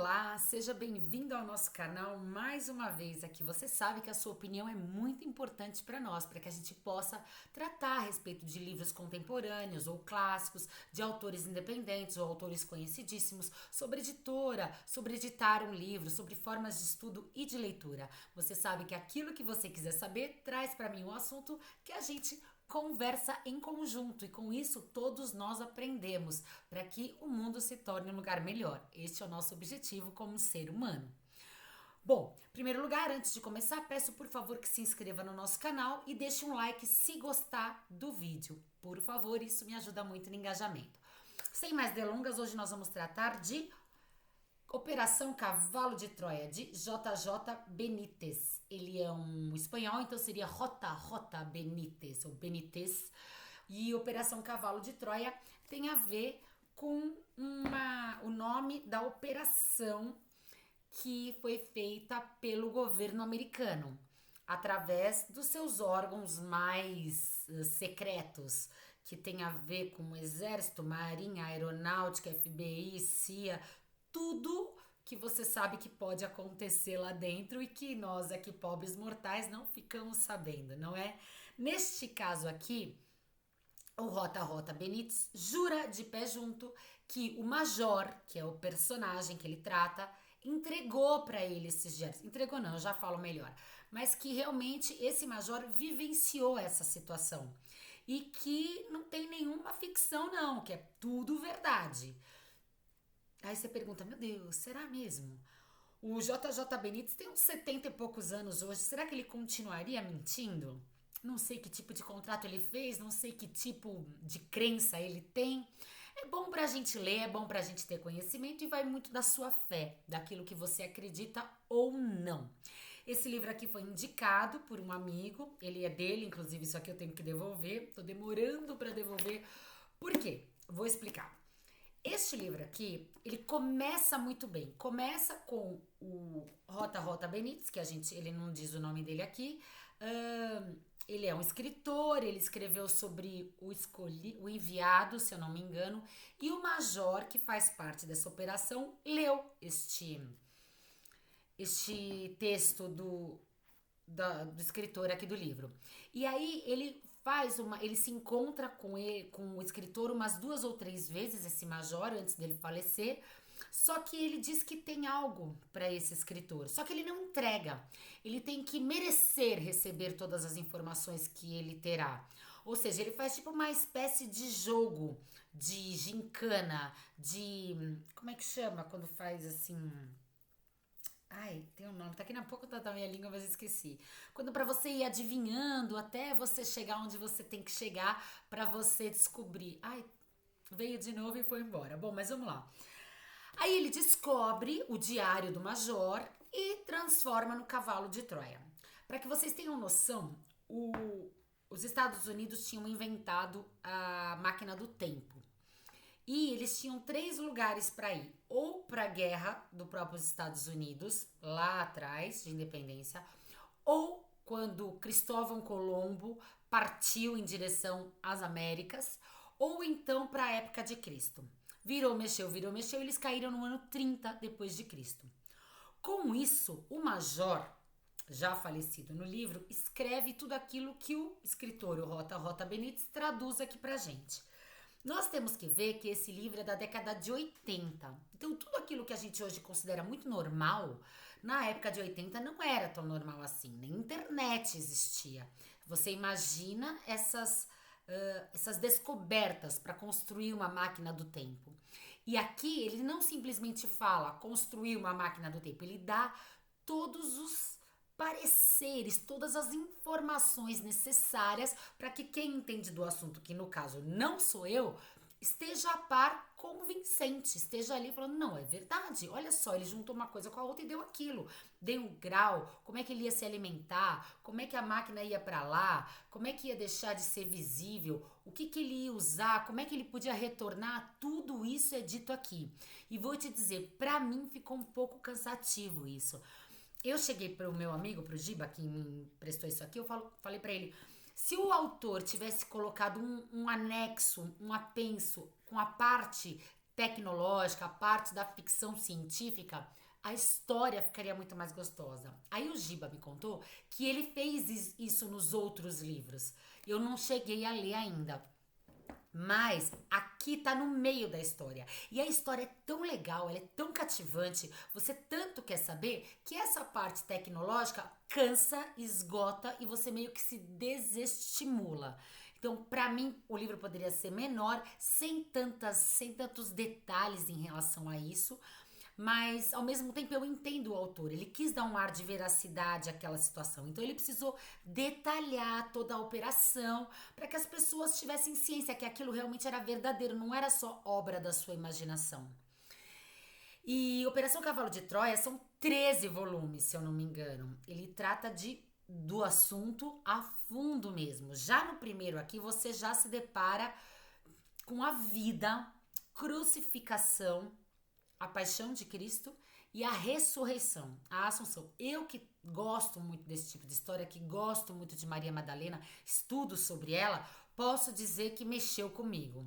Olá, seja bem-vindo ao nosso canal mais uma vez aqui. Você sabe que a sua opinião é muito importante para nós, para que a gente possa tratar a respeito de livros contemporâneos ou clássicos, de autores independentes ou autores conhecidíssimos, sobre editora, sobre editar um livro, sobre formas de estudo e de leitura. Você sabe que aquilo que você quiser saber, traz para mim um assunto que a gente conversa em conjunto e com isso todos nós aprendemos para que o mundo se torne um lugar melhor. Este é o nosso objetivo como ser humano. Bom, em primeiro lugar, antes de começar, peço por favor que se inscreva no nosso canal e deixe um like se gostar do vídeo. Por favor, isso me ajuda muito no engajamento. Sem mais delongas, hoje nós vamos tratar de Operação Cavalo de Troia, de JJ Benítez. Ele é um espanhol, então seria J Benítez, ou Benítez. E Operação Cavalo de Troia tem a ver com o nome da operação que foi feita pelo governo americano, através dos seus órgãos mais secretos, que tem a ver com o Exército, Marinha, Aeronáutica, FBI, CIA, tudo que você sabe que pode acontecer lá dentro e que nós aqui, pobres mortais, não ficamos sabendo, não é? Neste caso aqui, o J. Benítez jura de pé junto que o Major, que é o personagem que ele trata, entregou para ele esses diários. Entregou não, eu já falo melhor. Mas que realmente esse Major vivenciou essa situação. E que não tem nenhuma ficção não, que é tudo verdade. Aí você pergunta, meu Deus, será mesmo? O JJ Benítez tem uns 70 e poucos anos hoje, será que ele continuaria mentindo? Não sei que tipo de contrato ele fez, não sei que tipo de crença ele tem. É bom pra gente ler, é bom pra gente ter conhecimento e vai muito da sua fé, daquilo que você acredita ou não. Esse livro aqui foi indicado por um amigo, ele é dele, inclusive isso aqui eu tenho que devolver, tô demorando pra devolver. Por quê? Vou explicar. Este livro aqui, ele começa muito bem. Começa com o J. Benítez, que ele não diz o nome dele aqui. Ele é um escritor, ele escreveu sobre o enviado, se eu não me engano, e o major, que faz parte dessa operação, leu este texto do escritor aqui do livro. E aí ele se encontra com o escritor umas 2 ou 3 vezes, esse major, antes dele falecer. Só que ele diz que tem algo para esse escritor. Só que ele não entrega. Ele tem que merecer receber todas as informações que ele terá. Ou seja, ele faz tipo uma espécie de jogo, de gincana, de... Como é que chama quando faz assim... Ai, tem um nome, tá aqui na ponta da minha língua, mas eu esqueci. Quando pra você ir adivinhando até você chegar onde você tem que chegar pra você descobrir. Ai, veio de novo e foi embora. Bom, mas vamos lá. Aí ele descobre o diário do Major e transforma no cavalo de Troia. Para que vocês tenham noção, os Estados Unidos tinham inventado a máquina do tempo. E eles tinham 3 lugares para ir. Ou para a guerra do próprio Estados Unidos, lá atrás, de independência, ou quando Cristóvão Colombo partiu em direção às Américas, ou então para a época de Cristo. Virou, mexeu, eles caíram no ano 30 depois de Cristo. Com isso, o Major, já falecido no livro, escreve tudo aquilo que o escritor, o J. Benítez, traduz aqui pra gente. Nós temos que ver que esse livro é da década de 80. Então, tudo aquilo que a gente hoje considera muito normal, na época de 80 não era tão normal assim. Nem internet existia. Você imagina essas descobertas para construir uma máquina do tempo. E aqui ele não simplesmente fala construir uma máquina do tempo, ele dá todos os pareceres, todas as informações necessárias para que quem entende do assunto, que no caso não sou eu, esteja a par convincente, esteja ali falando, não, é verdade, olha só, ele juntou uma coisa com a outra e deu aquilo, deu um grau, como é que ele ia se alimentar, como é que a máquina ia para lá, como é que ia deixar de ser visível, o que que ele ia usar, como é que ele podia retornar, tudo isso é dito aqui. E vou te dizer, para mim ficou um pouco cansativo isso. Eu cheguei pro meu amigo, pro Giba, que me emprestou isso aqui, falei pra ele, se o autor tivesse colocado um anexo, um apenso com a parte tecnológica, a parte da ficção científica, a história ficaria muito mais gostosa. Aí o Giba me contou que ele fez isso nos outros livros. Eu não cheguei a ler ainda. Mas aqui tá no meio da história. E a história é tão legal, ela é tão cativante, você tanto quer saber que essa parte tecnológica cansa, esgota e você meio que se desestimula. Então, pra mim, o livro poderia ser menor, sem tantos detalhes em relação a isso, mas ao mesmo tempo eu entendo o autor, ele quis dar um ar de veracidade àquela situação, então ele precisou detalhar toda a operação para que as pessoas tivessem ciência que aquilo realmente era verdadeiro, não era só obra da sua imaginação. E Operação Cavalo de Troia são 13 volumes, se eu não me engano. Ele trata do assunto a fundo mesmo. Já no primeiro aqui você já se depara com a vida, crucificação, a paixão de Cristo e a ressurreição, a assunção. Eu que gosto muito desse tipo de história, que gosto muito de Maria Madalena, estudo sobre ela, posso dizer que mexeu comigo.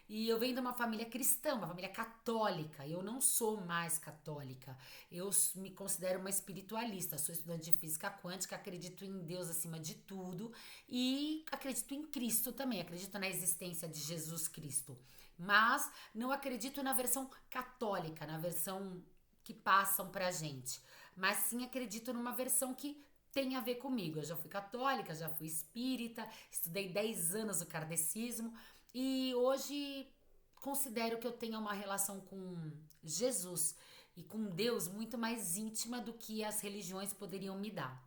E eu venho de uma família cristã, uma família católica. Eu não sou mais católica. Eu me considero uma espiritualista. Sou estudante de física quântica, acredito em Deus acima de tudo e acredito em Cristo também. Acredito na existência de Jesus Cristo. Mas não acredito na versão católica, na versão que passam pra gente. Mas sim acredito numa versão que tem a ver comigo. Eu já fui católica, já fui espírita, estudei 10 anos o kardecismo e hoje considero que eu tenho uma relação com Jesus e com Deus muito mais íntima do que as religiões poderiam me dar.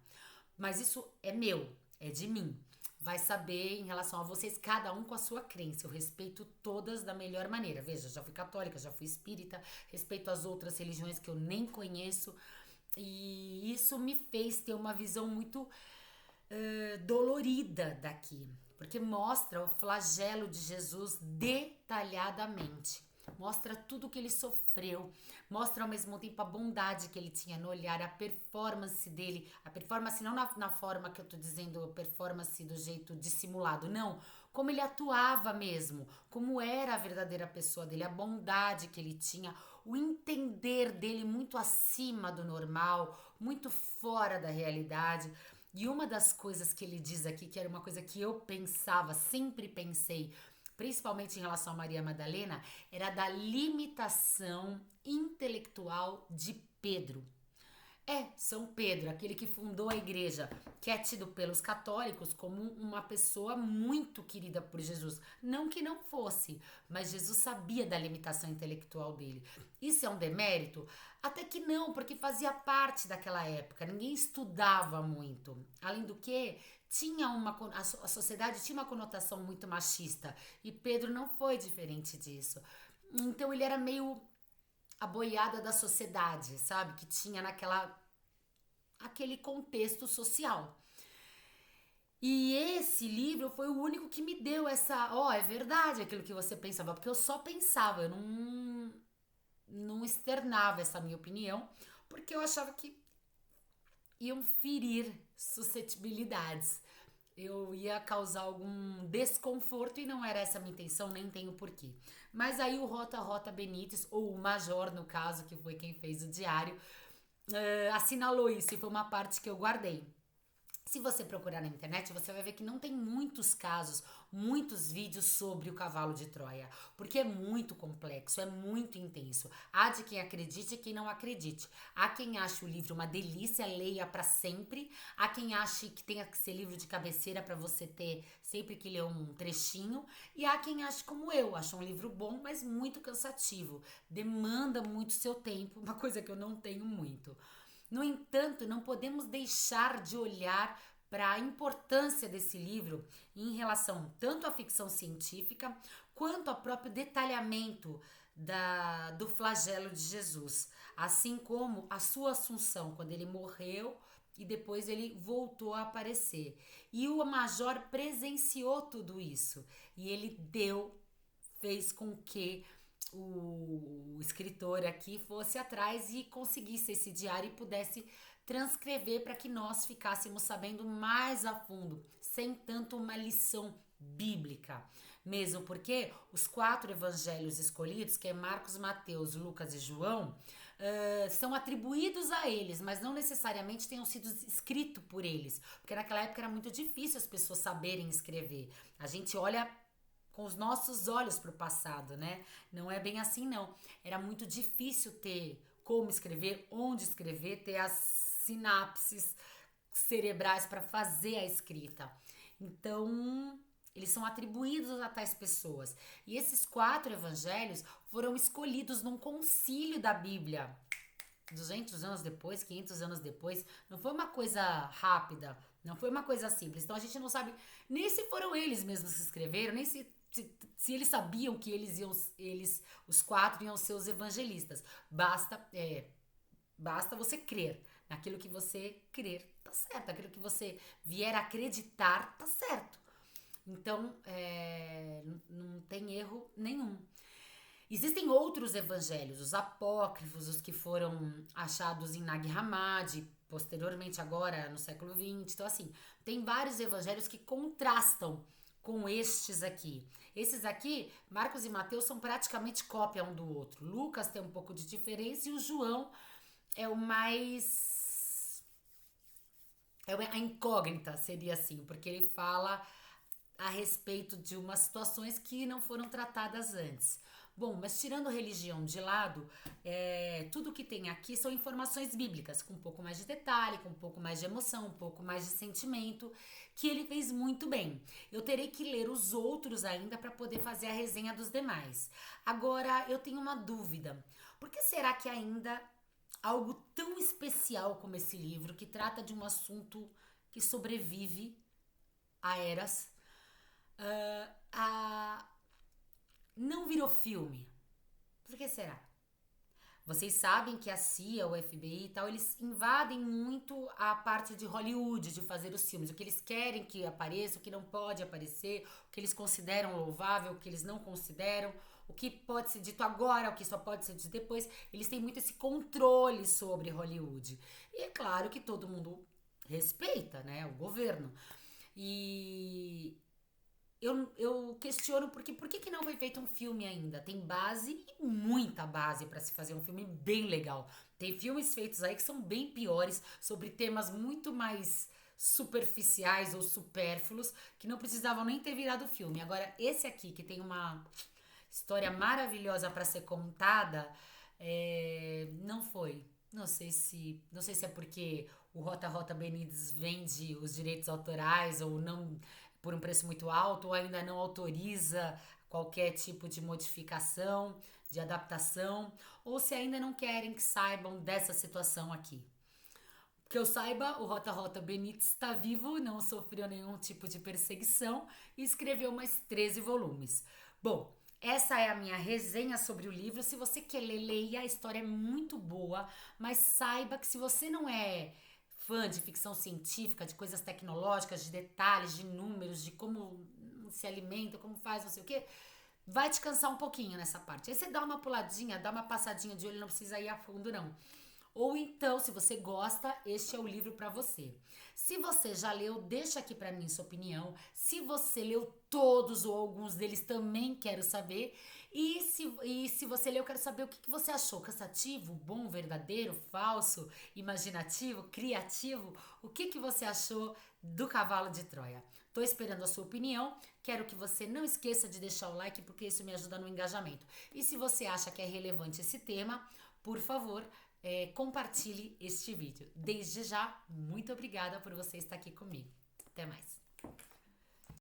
Mas isso é meu, é de mim. Vai saber em relação a vocês, cada um com a sua crença. Eu respeito todas da melhor maneira. Veja, já fui católica, já fui espírita, respeito as outras religiões que eu nem conheço. E isso me fez ter uma visão muito dolorida daqui, porque mostra o flagelo de Jesus detalhadamente. Mostra tudo que ele sofreu, mostra ao mesmo tempo a bondade que ele tinha no olhar, a performance dele, a performance não na forma que eu tô dizendo, performance do jeito dissimulado, não, como ele atuava mesmo, como era a verdadeira pessoa dele, a bondade que ele tinha, o entender dele muito acima do normal, muito fora da realidade. E uma das coisas que ele diz aqui, que era uma coisa que eu pensava, sempre pensei, principalmente em relação a Maria Madalena, era da limitação intelectual de Pedro. São Pedro, aquele que fundou a igreja, que é tido pelos católicos como uma pessoa muito querida por Jesus. Não que não fosse, mas Jesus sabia da limitação intelectual dele. Isso é um demérito? Até que não, porque fazia parte daquela época, ninguém estudava muito. Além do que, a sociedade tinha uma conotação muito machista, e Pedro não foi diferente disso. Então ele era meio a boiada da sociedade, sabe? Que tinha aquele contexto social. E esse livro foi o único que me deu essa, é verdade aquilo que você pensava, porque eu só pensava, eu não externava essa minha opinião, porque eu achava que iam ferir suscetibilidades. Eu ia causar algum desconforto e não era essa a minha intenção, nem tenho porquê. Mas aí o Rota Benítez, ou o Major no caso, que foi quem fez o diário, assinalou isso e foi uma parte que eu guardei. Se você procurar na internet, você vai ver que não tem muitos casos, muitos vídeos sobre o cavalo de Troia, porque é muito complexo, é muito intenso. Há de quem acredite e quem não acredite. Há quem ache o livro uma delícia, leia para sempre. Há quem ache que tenha que ser livro de cabeceira para você ter sempre que ler um trechinho. E há quem ache como eu, acha um livro bom, mas muito cansativo. Demanda muito seu tempo, uma coisa que eu não tenho muito. No entanto, não podemos deixar de olhar para a importância desse livro em relação tanto à ficção científica quanto ao próprio detalhamento do flagelo de Jesus, assim como a sua assunção, quando ele morreu e depois ele voltou a aparecer. E o Major presenciou tudo isso e ele fez com que o escritor aqui fosse atrás e conseguisse esse diário e pudesse transcrever para que nós ficássemos sabendo mais a fundo, sem tanto uma lição bíblica. Mesmo porque os 4 evangelhos escolhidos, que é Marcos, Mateus, Lucas e João, são atribuídos a eles, mas não necessariamente tenham sido escritos por eles. Porque naquela época era muito difícil as pessoas saberem escrever. A gente olha com os nossos olhos para o passado, né? Não é bem assim, não. Era muito difícil ter como escrever, onde escrever, ter as sinapses cerebrais para fazer a escrita. Então, eles são atribuídos a tais pessoas. E esses 4 evangelhos foram escolhidos num concílio da Bíblia. 200 anos depois, 500 anos depois, não foi uma coisa rápida, não foi uma coisa simples. Então a gente não sabe nem se foram eles mesmos que escreveram, nem se eles sabiam que os 4 iam ser os evangelistas. Basta você crer naquilo que você crer, tá certo. Aquilo que você vier a acreditar, tá certo. Então, não tem erro nenhum. Existem outros evangelhos, os apócrifos, os que foram achados em Nag Hammadi, posteriormente agora no século XX. Então, assim, tem vários evangelhos que contrastam com estes aqui. Esses aqui, Marcos e Mateus, são praticamente cópia um do outro. Lucas tem um pouco de diferença e o João é o mais... a incógnita, seria assim, porque ele fala a respeito de umas situações que não foram tratadas antes. Bom, mas tirando a religião de lado, tudo que tem aqui são informações bíblicas, com um pouco mais de detalhe, com um pouco mais de emoção, um pouco mais de sentimento, que ele fez muito bem. Eu terei que ler os outros ainda para poder fazer a resenha dos demais. Agora, eu tenho uma dúvida. Por que será que ainda algo tão especial como esse livro, que trata de um assunto que sobrevive a eras, não virou filme? Por que será? Vocês sabem que a CIA, o FBI e tal, eles invadem muito a parte de Hollywood, de fazer os filmes. O que eles querem que apareça, o que não pode aparecer, o que eles consideram louvável, o que eles não consideram, o que pode ser dito agora, o que só pode ser dito depois. Eles têm muito esse controle sobre Hollywood. E é claro que todo mundo respeita, né, o governo. E eu questiono por que não foi feito um filme ainda? Tem base e muita base para se fazer um filme bem legal. Tem filmes feitos aí que são bem piores, sobre temas muito mais superficiais ou supérfluos, que não precisavam nem ter virado filme. Agora, esse aqui, que tem uma história maravilhosa para ser contada, não foi. Não sei se é porque o Rota Benítez vende os direitos autorais ou não por um preço muito alto, ou ainda não autoriza qualquer tipo de modificação, de adaptação, ou se ainda não querem que saibam dessa situação aqui. Que eu saiba, o Rota Benítez está vivo, não sofreu nenhum tipo de perseguição e escreveu mais 13 volumes. Bom, essa é a minha resenha sobre o livro. Se você quer ler, leia, a história é muito boa, mas saiba que se você não é fã de ficção científica, de coisas tecnológicas, de detalhes, de números, de como se alimenta, como faz, não sei o quê, vai te cansar um pouquinho nessa parte. Aí você dá uma puladinha, dá uma passadinha de olho, não precisa ir a fundo, não. Ou então, se você gosta, este é o livro para você. Se você já leu, deixa aqui para mim sua opinião. Se você leu todos ou alguns deles, também quero saber. E se você leu, eu quero saber o que você achou. Cansativo, bom, verdadeiro, falso, imaginativo, criativo? O que você achou do Cavalo de Troia? Tô esperando a sua opinião. Quero que você não esqueça de deixar o like, porque isso me ajuda no engajamento. E se você acha que é relevante esse tema, por favor, compartilhe este vídeo. Desde já, muito obrigada por você estar aqui comigo. Até mais.